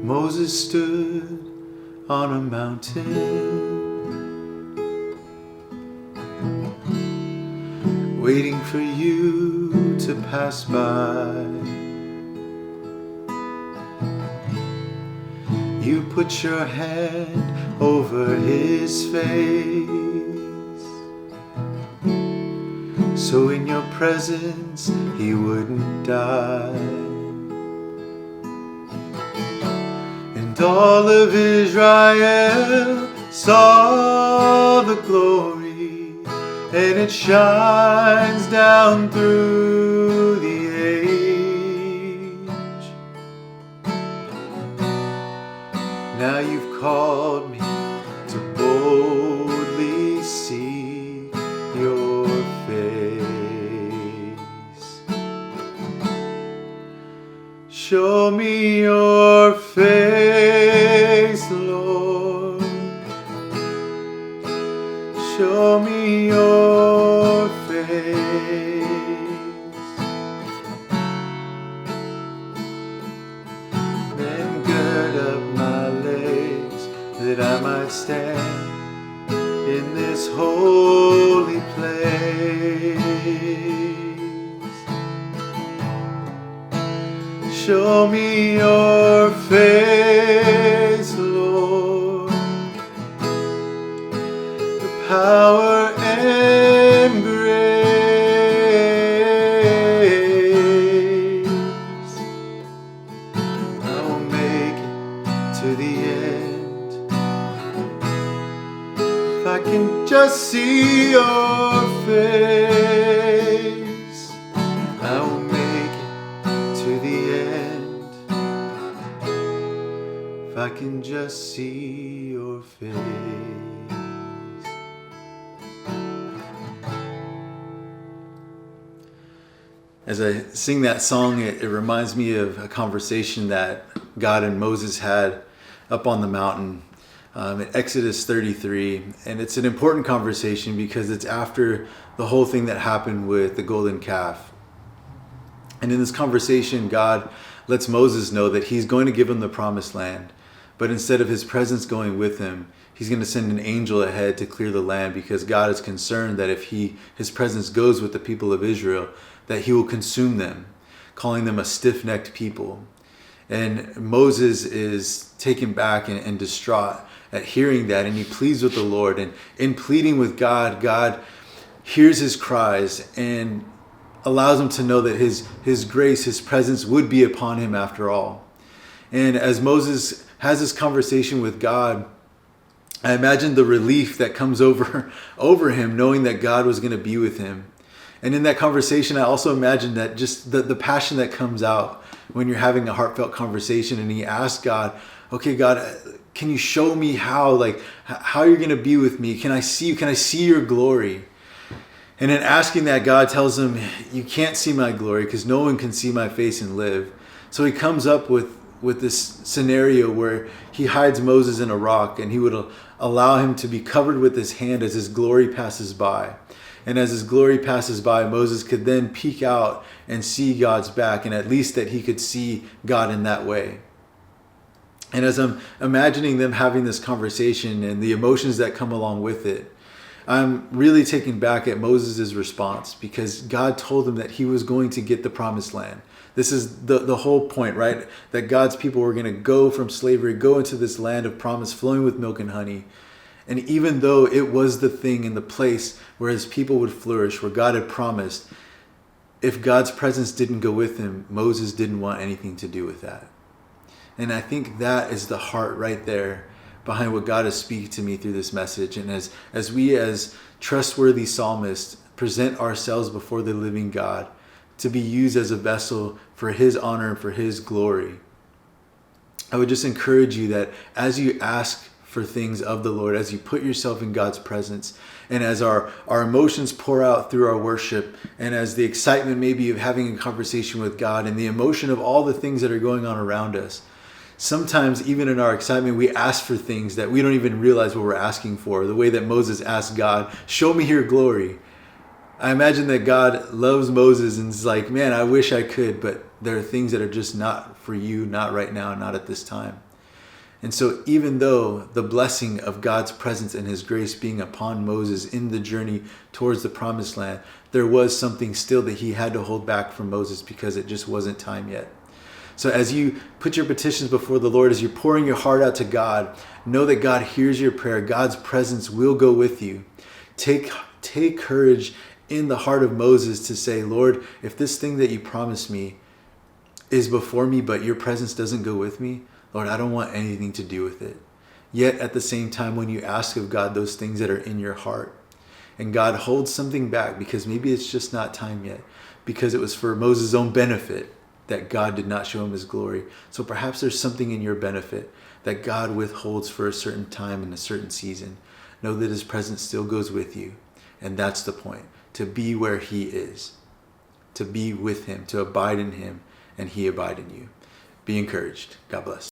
Moses stood on a mountain, waiting for you to pass by. You put your hand over his face, so in your presence he wouldn't die. And all of Israel saw the glory, and it shines down through the age. Now you've called me to boldly see your face. Show me your face, Lord. Show me your face. Then gird up my legs that I might stand in this holy place. Show me your face, Lord. The power and grace. I will make it to the end if I can just see your face. I will make it to the end if I can just see your face. As I sing that song, it reminds me of a conversation that God and Moses had up on the mountain in Exodus 33. And it's an important conversation because it's after the whole thing that happened with the golden calf. And in this conversation, God lets Moses know that he's going to give him the promised land. But instead of his presence going with him, he's going to send an angel ahead to clear the land, because God is concerned that if his presence goes with the people of Israel, that he will consume them, calling them a stiff-necked people. And Moses is taken back and distraught at hearing that, and he pleads with the Lord. And in pleading with God, God hears his cries and allows him to know that his grace, his presence would be upon him after all. And as Moses has this conversation with God, I imagine the relief that comes over him, knowing that God was going to be with him. And in that conversation, I also imagine that just the passion that comes out when you're having a heartfelt conversation, and he asks God, okay, God, can you show me how you're going to be with me? Can I see you? Can I see your glory? And in asking that, God tells him, you can't see my glory because no one can see my face and live. So he comes up with this scenario where he hides Moses in a rock, and he would allow him to be covered with his hand as his glory passes by. And as his glory passes by, Moses could then peek out and see God's back, and at least that he could see God in that way. And as I'm imagining them having this conversation and the emotions that come along with it, I'm really taken back at Moses' response, because God told him that he was going to get the promised land. This is the whole point, right? That God's people were going to go from slavery, go into this land of promise flowing with milk and honey. And even though it was the thing in the place where his people would flourish, where God had promised, if God's presence didn't go with him, Moses didn't want anything to do with that. And I think that is the heart right there behind what God is speaking to me through this message. And as we as trustworthy psalmists present ourselves before the living God to be used as a vessel for his honor and for his glory, I would just encourage you that as you ask for things of the Lord, as you put yourself in God's presence, and as our emotions pour out through our worship, and as the excitement maybe of having a conversation with God and the emotion of all the things that are going on around us, sometimes even in our excitement, we ask for things that we don't even realize what we're asking for. The way that Moses asked God, show me your glory. I imagine that God loves Moses and is like, man, I wish I could, but there are things that are just not for you, not right now, not at this time. And so even though the blessing of God's presence and his grace being upon Moses in the journey towards the promised land, there was something still that he had to hold back from Moses because it just wasn't time yet. So as you put your petitions before the Lord, as you're pouring your heart out to God, know that God hears your prayer. God's presence will go with you. Take courage in the heart of Moses to say, Lord, if this thing that you promised me is before me, but your presence doesn't go with me, Lord, I don't want anything to do with it. Yet at the same time, when you ask of God those things that are in your heart, and God holds something back because maybe it's just not time yet, because it was for Moses' own benefit that God did not show him his glory. So perhaps there's something in your benefit that God withholds for a certain time and a certain season. Know that his presence still goes with you. And that's the point, to be where he is, to be with him, to abide in him, and he abide in you. Be encouraged. God bless.